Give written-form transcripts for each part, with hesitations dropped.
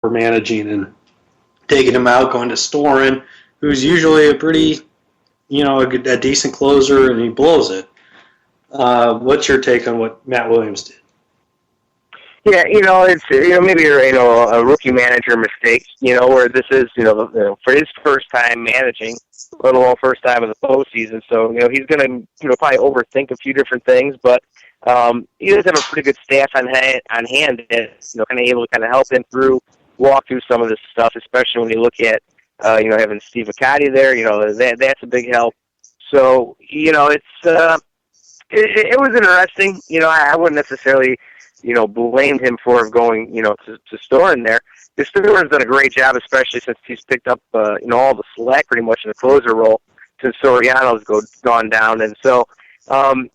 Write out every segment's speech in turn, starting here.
managing and taking him out, going to Storin, who's usually a pretty, a decent closer, and he blows it. What's your take on what Matt Williams did? Yeah, it's maybe a rookie manager mistake. Where this is for his first time managing, let alone first time in the postseason. So he's going to probably overthink a few different things, but he does have a pretty good staff on hand that's kind of able to kind of help him walk through some of this stuff, especially when you look at having Steve Acati there. That's a big help. So it was interesting. I wouldn't necessarily blamed him for going, to Storin there. Storin's done a great job, especially since he's picked up, all the slack pretty much in the closer role since Soriano's gone down. And so, Soriano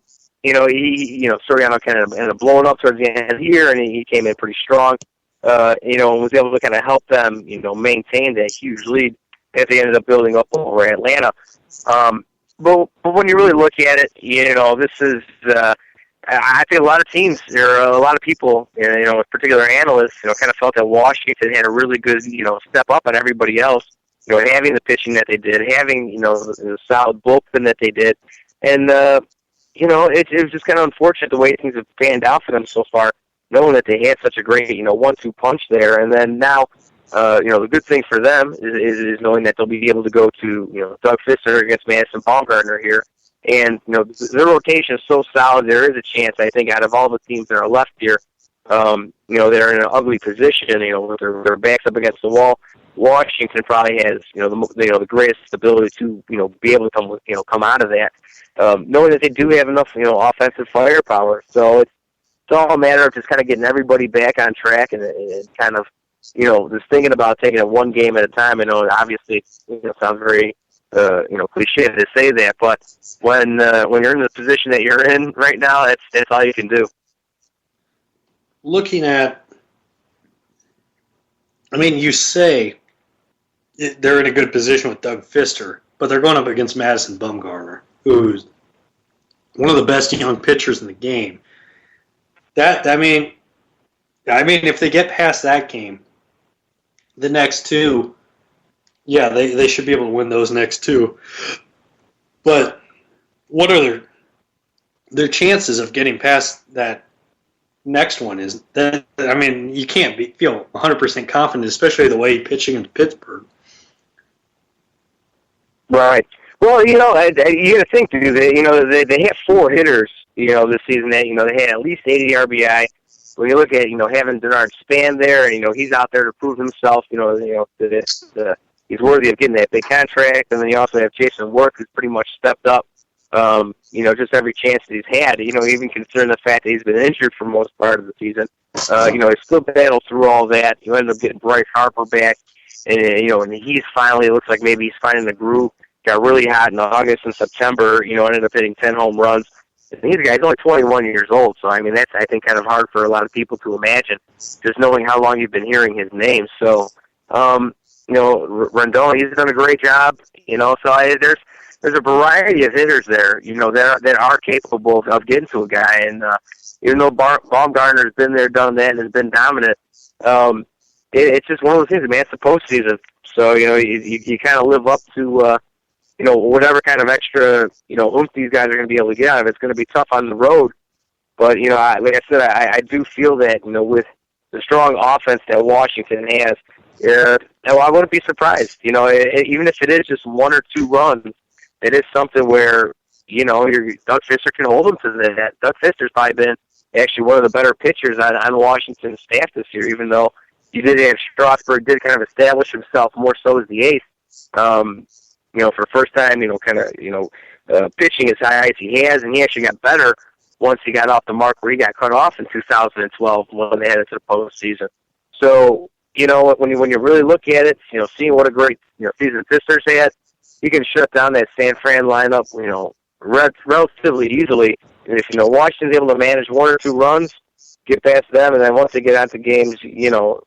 kind of ended up blowing up towards the end of the year, and he came in pretty strong, and was able to kind of help them, maintain that huge lead that they ended up building up over Atlanta. But when you really look at it, this is, I think a lot of teams, or a lot of people, particular analysts, kind of felt that Washington had a really good, step up on everybody else, having the pitching that they did, having, the solid bullpen that they did. And, it was just kind of unfortunate the way things have panned out for them so far, knowing that they had such a great, 1-2 punch there. And then now, the good thing for them is knowing that they'll be able to go to, Doug Fister against Madison Bumgarner here. And, their rotation is so solid, there is a chance, I think, out of all the teams that are left here, they're in an ugly position, with their backs up against the wall. Washington probably has, the greatest ability to, be able to come out of that, knowing that they do have enough, offensive firepower. So it's all a matter of just kind of getting everybody back on track and kind of, just thinking about taking it one game at a time. I know, obviously, sounds very, cliche to say that, but when you're in the position that you're in right now, that's all you can do. Looking at, you say they're in a good position with Doug Fister, but they're going up against Madison Bumgarner, who's one of the best young pitchers in the game. If they get past that game, the next two, yeah, they should be able to win those next two. But what are their chances of getting past that next one? Is that, you can't feel 100% confident, especially the way he's pitching in Pittsburgh. Right. Well, you got to think, dude, they have 4 hitters, this season that, they had at least 80 RBI. When you look at, having Denard Span there, and, he's out there to prove himself, that he's worthy of getting that big contract. And then you also have Jason Work, who's pretty much stepped up, just every chance that he's had, even considering the fact that he's been injured for most part of the season. He still battled through all that. You ended up getting Bryce Harper back, and, and he's finally, it looks like maybe he's finding the groove. Got really hot in August and September, ended up hitting 10 home runs. And he's only 21 years old, so, that's, I think, kind of hard for a lot of people to imagine, just knowing how long you've been hearing his name. So, Rendon, he's done a great job, so there's a variety of hitters there, that are capable of getting to a guy. And even though Baumgartner's been there, done that, and has been dominant, it's just one of those things, man. It's the postseason, so you kind of live up to whatever kind of extra oomph these guys are going to be able to get out of it. It's going to be tough on the road, but like I said, I do feel that with the strong offense that Washington has, I wouldn't be surprised. Even if it is just 1 or 2 runs, it is something where Doug Fister can hold them to that. Doug Fister's probably been actually one of the better pitchers on Washington's staff this year, even though you did have Strasburg did kind of establish himself more so as the ace. For the first time, pitching as high as he has, and he actually got better once he got off the mark where he got cut off in 2012 when they headed to the postseason. So, when you really look at it, seeing what a great season Fister's had, he can shut down that San Fran lineup, relatively easily. And if Washington's able to manage 1 or 2 runs, get past them, and then once they get onto games, 4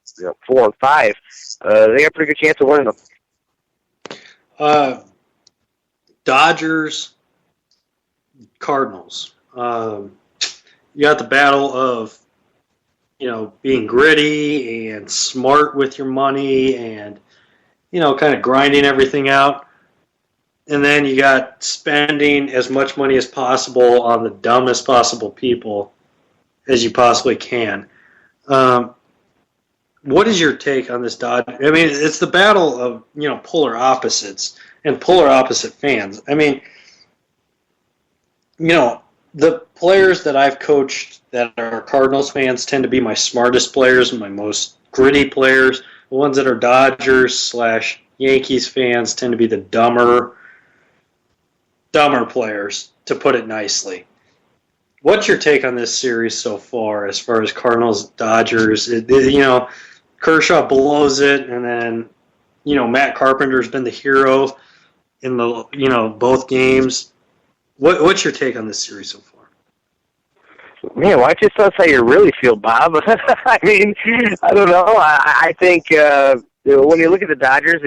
and 5, they got a pretty good chance of winning them. Dodgers, Cardinals. You got the battle of being gritty and smart with your money and, kind of grinding everything out. And then you got spending as much money as possible on the dumbest possible people as you possibly can. What is your take on this Dodge? I mean, it's the battle of, polar opposites and polar opposite fans. I mean, the players that I've coached that are Cardinals fans tend to be my smartest players and my most gritty players. The ones that are Dodgers/Yankees fans tend to be the dumber players, to put it nicely. What's your take on this series so far as Cardinals, Dodgers? Kershaw blows it, and then, Matt Carpenter's been the hero in the, both games. What's your take on this series so far? Man, why don't you tell us how you really feel, Bob? I mean, I don't know. I think when you look at the Dodgers,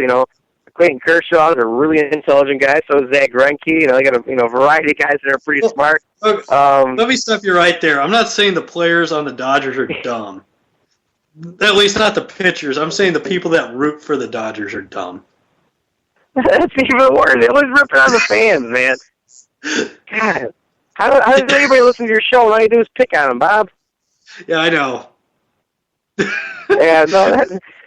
Clayton Kershaw is a really intelligent guy. So is Zach Greinke. They got a variety of guys that are pretty smart. Okay. Let me stop you right there. I'm not saying the players on the Dodgers are dumb. At least not the pitchers. I'm saying the people that root for the Dodgers are dumb. That's even worse. They always ripping on the fans, man. God, how does anybody listen to your show and all you do is pick on them, Bob? Yeah, I know. Yeah, no,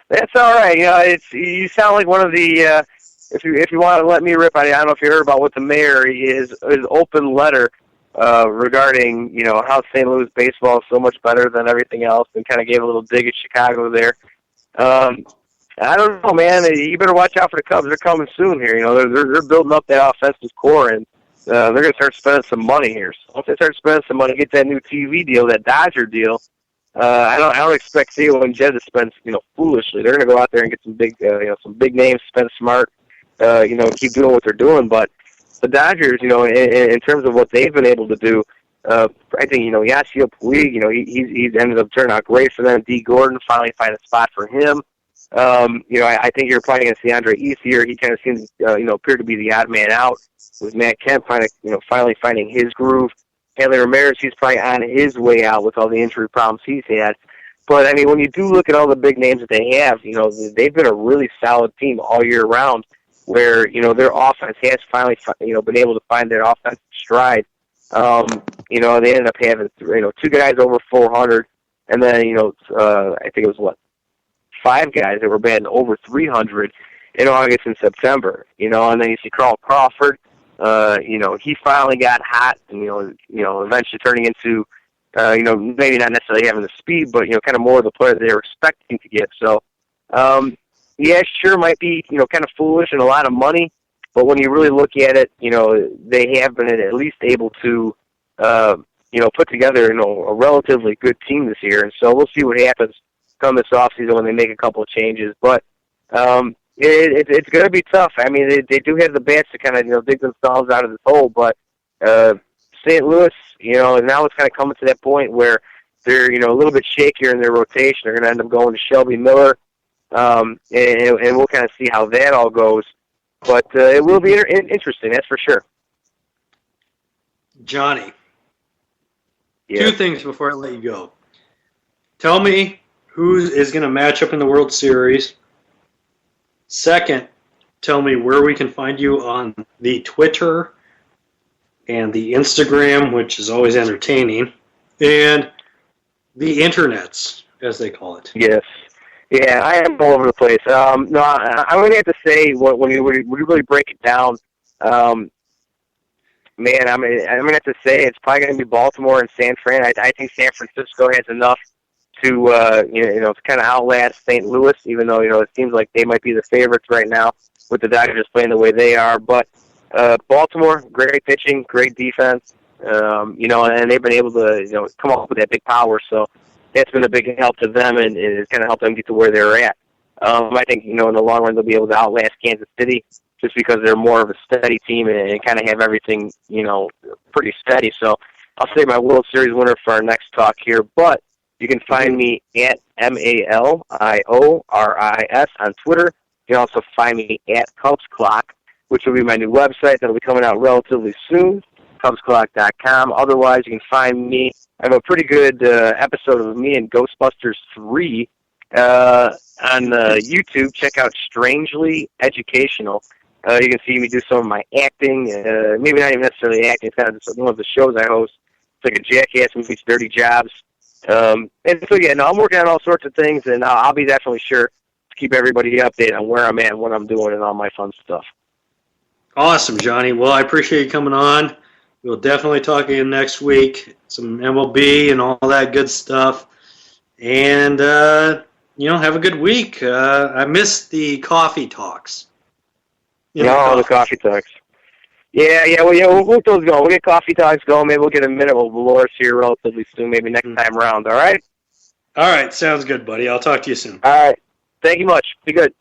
that's all right. You sound like one of the. If you want to let me rip on you, I don't know if you heard about what the mayor his open letter regarding how St. Louis baseball is so much better than everything else, and kind of gave a little dig at Chicago there. I don't know, man. You better watch out for the Cubs. They're coming soon here. They're building up that offensive core, and they're going to start spending some money here. So once they start spending some money, get that new TV deal, that Dodger deal. I don't expect Theo and Jed to spend foolishly. They're going to go out there and get some big names, spend smart, keep doing what they're doing. But the Dodgers, in terms of what they've been able to do, I think Yasiel Puig, he's ended up turning out great for them. D. Gordon finally find a spot for him. I think you're probably going to see Andre Ethier. He kind of seems, appear to be the odd man out. With Matt Kemp finally finding his groove. Hanley Ramirez, he's probably on his way out with all the injury problems he's had. But, I mean, when you do look at all the big names that they have, they've been a really solid team all year round where, their offense has finally, been able to find their offensive stride. They ended up having, two guys over 400, and then, I think it was, 5 guys that were batting over 300 in August and September, and then you see Carl Crawford, he finally got hot and, eventually turning into, maybe not necessarily having the speed, but, kind of more of the player they were expecting to get. So, sure, might be, kind of foolish and a lot of money, but when you really look at it, they have been at least able to, put together, a relatively good team this year. And so we'll see what happens come this offseason when they make a couple of changes. But, it's going to be tough. I mean, they do have the bats to kind of, dig themselves out of this hole, but St. Louis, now it's kind of coming to that point where they're, a little bit shakier in their rotation. They're going to end up going to Shelby Miller, and we'll kind of see how that all goes. But it will be interesting, that's for sure. Johnny, 2 things before I let you go. Tell me who is going to match up in the World Series. Second, tell me where we can find you on the Twitter and the Instagram, which is always entertaining, and the internets, as they call it. Yes. Yeah, I am all over the place. I'm going to have to say, when you really break it down, I'm going to have to say it's probably going to be Baltimore and San Fran. I think San Francisco has enough to kind of outlast St. Louis, even though, it seems like they might be the favorites right now with the Dodgers playing the way they are. But Baltimore, great pitching, great defense, and they've been able to, come up with that big power. So that's been a big help to them, and it's kind of helped them get to where they're at. I think, in the long run, they'll be able to outlast Kansas City just because they're more of a steady team and kind of have everything, pretty steady. So I'll say my World Series winner for our next talk here, but you can find me at MALIORIS on Twitter. You can also find me at Cubs Clock, which will be my new website that will be coming out relatively soon. CubsClock.com. Otherwise, you can find me. I have a pretty good episode of me and Ghostbusters 3 on YouTube. Check out Strangely Educational. You can see me do some of my acting, maybe not even necessarily acting. It's kind of just one of the shows I host. It's like a Jackass meets Dirty Jobs. And so, yeah, no, I'm working on all sorts of things, and I'll be definitely sure to keep everybody updated on where I'm at and what I'm doing and all my fun stuff. Awesome, Johnny. Well, I appreciate you coming on. We'll definitely talk again next week. Some MLB and all that good stuff. And, have a good week. I missed the coffee talks. The coffee talks. Yeah, we'll get those going. We'll get coffee talks going. Maybe we'll get a minute with Dolores here relatively soon, maybe next time around, all right? All right, sounds good, buddy. I'll talk to you soon. All right. Thank you much. Be good.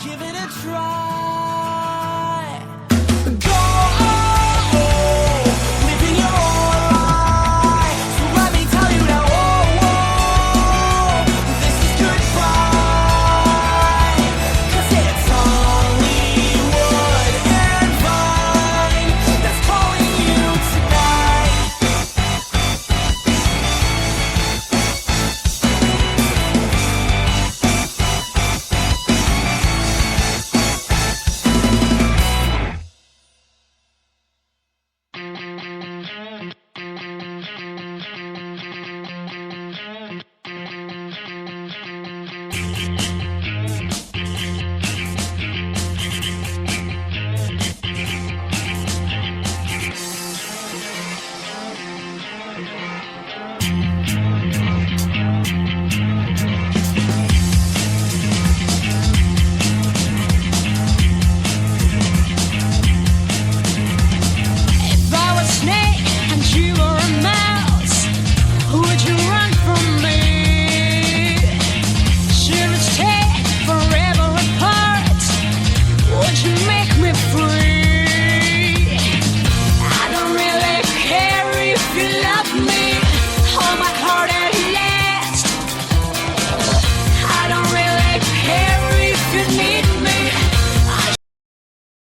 Give it a try.